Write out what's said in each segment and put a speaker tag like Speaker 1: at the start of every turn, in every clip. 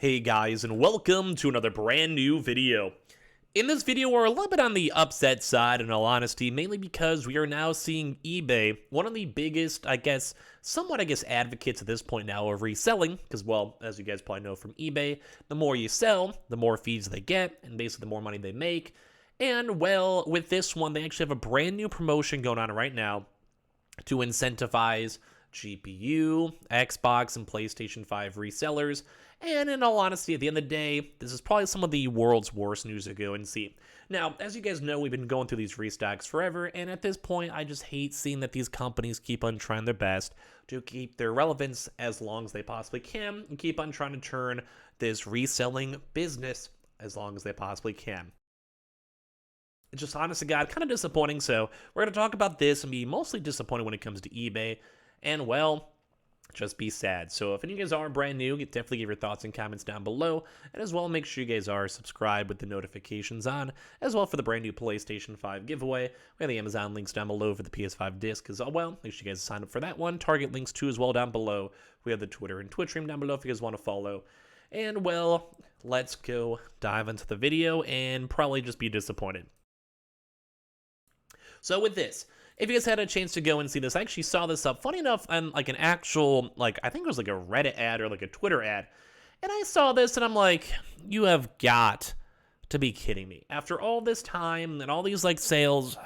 Speaker 1: Hey guys, and welcome to another brand new video. In this video, we're a little bit on the upset side, in all honesty, mainly because we are now seeing eBay, one of the biggest, somewhat advocates at this point now of reselling, because, well, as you guys probably know from eBay, the more you sell, the more fees they get, and basically the more money they make. And, well, with this one, they actually have a brand new promotion going on right now to incentivize GPU, Xbox, and PlayStation 5 resellers. And in all honesty, at the end of the day, this is probably some of the world's worst news to go and see. Now, as you guys know, we've been going through these restocks forever, and at this point, I just hate seeing that these companies keep on trying their best to keep their relevance as long as they possibly can, and keep on trying to turn this reselling business as long as they possibly can. It's just, honest to God, kind of disappointing, so we're going to talk about this and be mostly disappointed when it comes to eBay, and, well, just be sad. So if any of you guys are brand new, definitely give your thoughts and comments down below, and as well, make sure you guys are subscribed with the notifications on, as well for the brand new PlayStation 5 giveaway. We have the Amazon links down below for the PS5 disc as well. Make sure you guys sign up for that one. Target links too as well down below. We have the Twitter and Twitch stream down below if you guys want to follow. And, well, let's go dive into the video and probably just be disappointed. So with this, if you guys had a chance to go and see this, I actually saw this up, funny enough, on like an actual, I think it was like a Reddit ad or like a Twitter ad. And I saw this and I'm like, you have got to be kidding me. After all this time and all these like sales,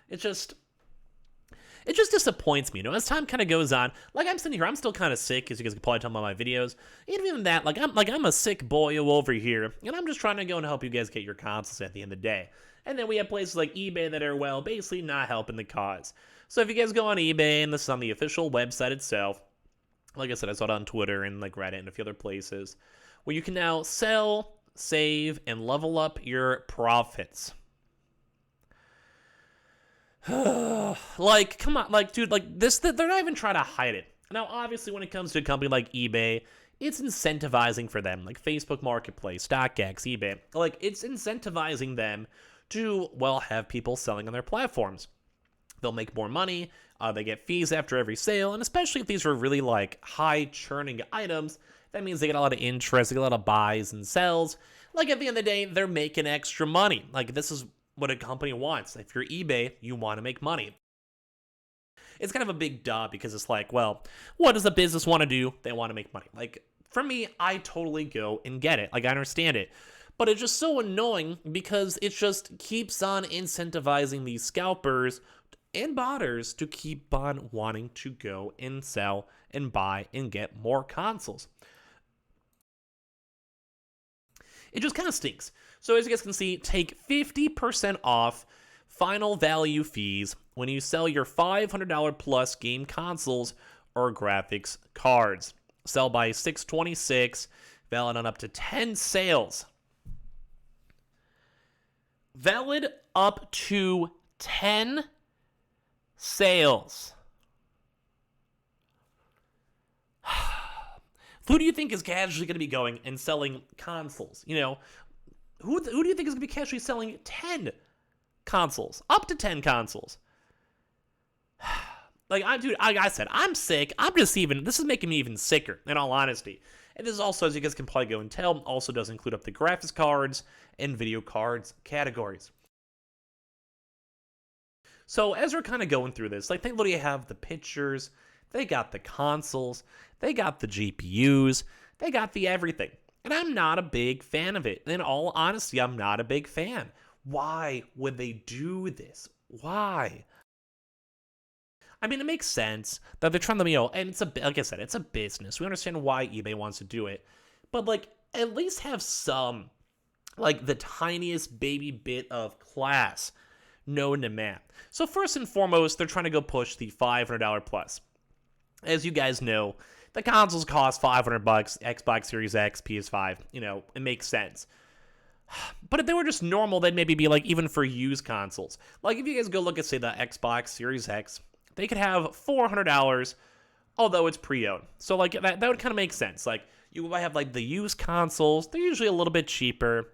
Speaker 1: it just disappoints me, as time kind of goes on. Like, I'm sitting here, I'm still kind of sick, as you guys can probably tell by my videos. Even that, I'm a sick boy over here, and I'm just trying to go and help you guys get your consoles at the end of the day. And then we have places like eBay that are, well, basically not helping the cause. So if you guys go on eBay, and this is on the official website itself, like I said, I saw it on Twitter and like Reddit and a few other places, where you can now sell, save, and level up your profits. Like, come on, dude, this, they're not even trying to hide it. Now, obviously, when it comes to a company like eBay, it's incentivizing for them, like Facebook Marketplace, StockX, eBay, it's incentivizing them to, well, have people selling on their platforms. They'll make more money, they get fees after every sale, and especially if these are really, high churning items, that means they get a lot of interest, they get a lot of buys and sells. At the end of the day, they're making extra money. This is what a company wants. If you're eBay, you want to make money. It's kind of a big duh because it's well, what does a business want to do? They want to make money. For me, I totally go and get it. I understand it. But it's just so annoying because it just keeps on incentivizing these scalpers and botters to keep on wanting to go and sell and buy and get more consoles. It just kind of stinks. So as you guys can see, take 50% off final value fees when you sell your $500 plus game consoles or graphics cards. Sell by 6/26, valid on up to 10 sales. Valid up to 10 sales. Who do you think is casually going to be going and selling consoles? Who do you think is going to be casually selling 10 consoles? Up to 10 consoles. Like I said, I'm sick. This is making me even sicker, in all honesty. And this is also, as you guys can probably go and tell, also does include up the graphics cards and video cards categories. So as we're kind of going through this, they literally have the pictures, they got the consoles, they got the GPUs, they got the everything. And I'm not a big fan of it. In all honesty, I'm not a big fan. Why would they do this? Why? I mean, it makes sense that they're trying to, and like I said, it's a business. We understand why eBay wants to do it. But, at least have some, the tiniest baby bit of class known to man. So first and foremost, they're trying to go push the $500 plus. As you guys know, the consoles cost $500, Xbox Series X, PS5, it makes sense. But if they were just normal, they'd maybe be even for used consoles. If you guys go look at, say, the Xbox Series X, they could have $400, although it's pre-owned. So, that would kind of make sense. You might have, the used consoles. They're usually a little bit cheaper.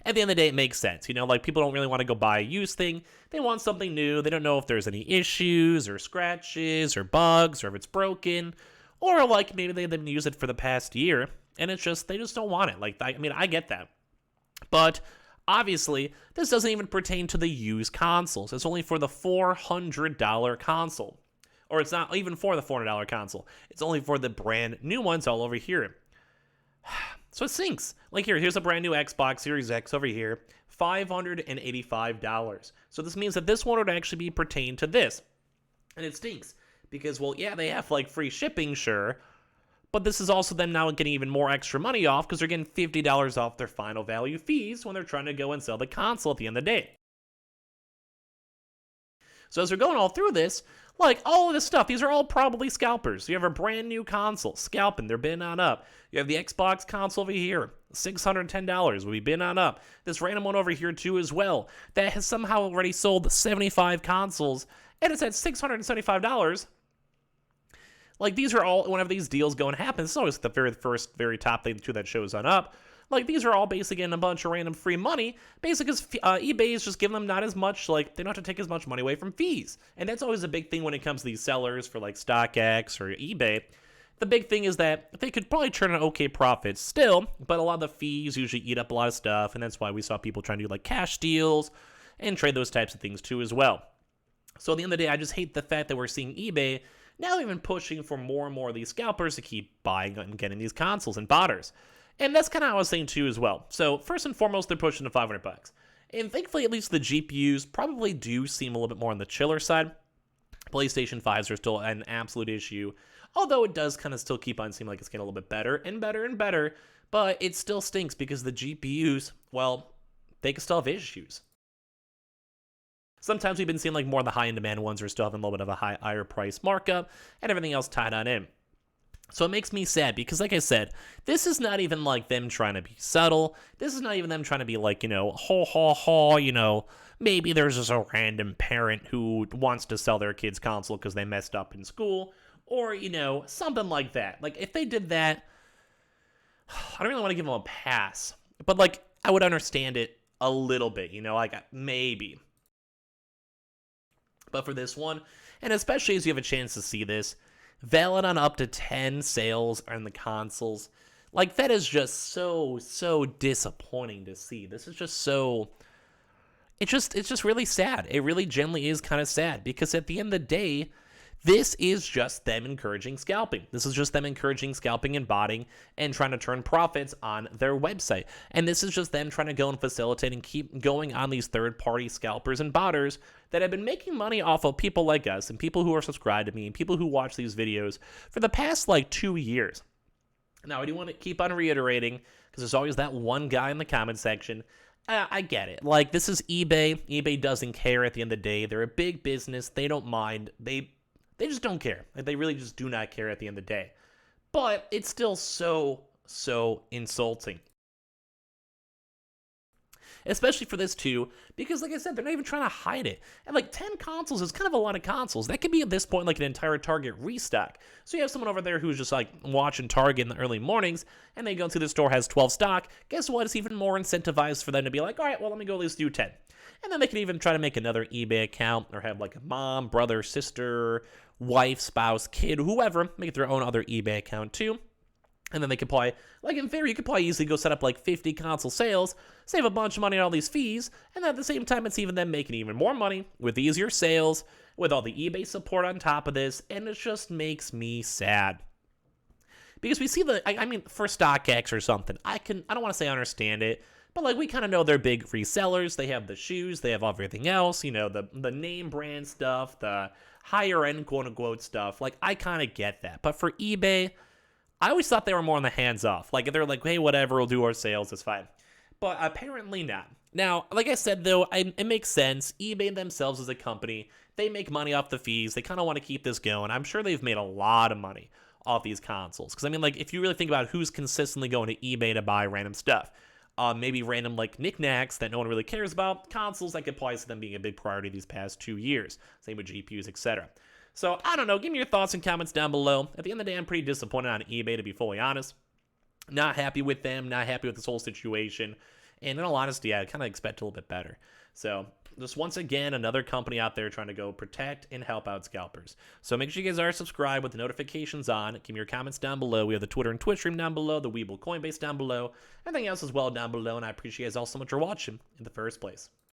Speaker 1: At the end of the day, it makes sense. People don't really want to go buy a used thing. They want something new. They don't know if there's any issues or scratches or bugs or if it's broken Or like maybe they've been using it for the past year and it's just, they just don't want it. Like, I mean, I get that. But obviously, this doesn't even pertain to the used consoles. It's only for the $400 console. Or it's not even for the $400 console. It's only for the brand new ones all over here. So it sinks. Like here's a brand new Xbox Series X over here, $585. So this means that this one would actually be pertained to this. And it stinks. Because, well, yeah, they have like free shipping, sure. But this is also them now getting even more extra money off because they're getting $50 off their final value fees when they're trying to go and sell the console at the end of the day. So as we're going all through this, like all of this stuff, these are all probably scalpers. You have a brand new console, scalping, they're bidding on up. You have the Xbox console over here, $610, will be bidding on up. This random one over here too as well, that has somehow already sold 75 consoles, and it's at $675. Like, these are all, whenever these deals go and happen, it's always the very top thing too that shows on up. Like, these are all basically getting a bunch of random free money, basically because eBay is just giving them not as much, like, they don't have to take as much money away from fees. And that's always a big thing when it comes to these sellers for, like, StockX or eBay. The big thing is that they could probably turn an okay profit still, but a lot of the fees usually eat up a lot of stuff, and that's why we saw people trying to do, like, cash deals and trade those types of things too as well. So at the end of the day, I just hate the fact that we're seeing eBay now even pushing for more and more of these scalpers to keep buying and getting these consoles and botters. And that's kind of how I was saying too as well. So first and foremost, they're pushing to $500. And thankfully, at least the GPUs probably do seem a little bit more on the chiller side. PlayStation 5s are still an absolute issue, although it does kind of still keep on seeming like it's getting a little bit better and better and better, but it still stinks because the GPUs, well, they can still have issues. Sometimes we've been seeing like more of the high-end demand ones are still having a little bit of a higher price markup and everything else tied on in. So it makes me sad because, like I said, this is not even like them trying to be subtle. This is not even them trying to be like, maybe there's just a random parent who wants to sell their kid's console because they messed up in school, or, something like that. Like, if they did that, I don't really want to give them a pass, but, like, I would understand it a little bit, like, maybe. But for this one, and especially as you have a chance to see this, valid on up to 10 sales on the consoles. Like, that is just so disappointing to see. This is just so, it's just really sad. It really genuinely is kind of sad because at the end of the day, this is just them encouraging scalping. This is just them encouraging scalping and botting and trying to turn profits on their website. And this is just them trying to go and facilitate and keep going on these third-party scalpers and botters that have been making money off of people like us and people who are subscribed to me and people who watch these videos for the past, 2 years. Now, I do want to keep on reiterating, because there's always that one guy in the comment section. I get it. Like, this is eBay. eBay doesn't care at the end of the day. They're a big business. They don't mind. They just don't care. Like, they really just do not care at the end of the day. But it's still so insulting. Especially for this too, because like I said, they're not even trying to hide it. And 10 consoles is kind of a lot of consoles. That could be at this point like an entire Target restock. So you have someone over there who's just watching Target in the early mornings, and they go to the store, has 12 stock. Guess what? It's even more incentivized for them to be like, all right, well, let me go at least do 10. And then they can even try to make another eBay account or have a mom, brother, sister, wife, spouse, kid, whoever, make their own other eBay account too. And then they could probably, in theory, you could probably easily go set up 50 console sales, save a bunch of money on all these fees, and then at the same time, it's even them making even more money with easier sales, with all the eBay support on top of this, and it just makes me sad. Because we see for StockX or something, I don't want to say I understand it, but we kind of know they're big resellers. They have the shoes, they have everything else, the name brand stuff, the higher end quote unquote stuff. I kind of get that. But for eBay, I always thought they were more on the hands off. They're hey, whatever, we'll do our sales, it's fine. But apparently not. Now, like I said, though, it makes sense. eBay themselves as a company, they make money off the fees. They kind of want to keep this going. I'm sure they've made a lot of money off these consoles. Because, if you really think about who's consistently going to eBay to buy random stuff, maybe random knickknacks that no one really cares about, consoles, I could probably see them being a big priority these past 2 years. Same with GPUs, etc. So, I don't know. Give me your thoughts and comments down below. At the end of the day, I'm pretty disappointed on eBay, to be fully honest. Not happy with them. Not happy with this whole situation. And in all honesty, I kind of expect a little bit better. So, just once again, another company out there trying to go protect and help out scalpers. So make sure you guys are subscribed with the notifications on. Give me your comments down below. We have the Twitter and Twitch stream down below, the Weeble Coinbase down below, everything else as well down below, and I appreciate you guys all so much for watching in the first place.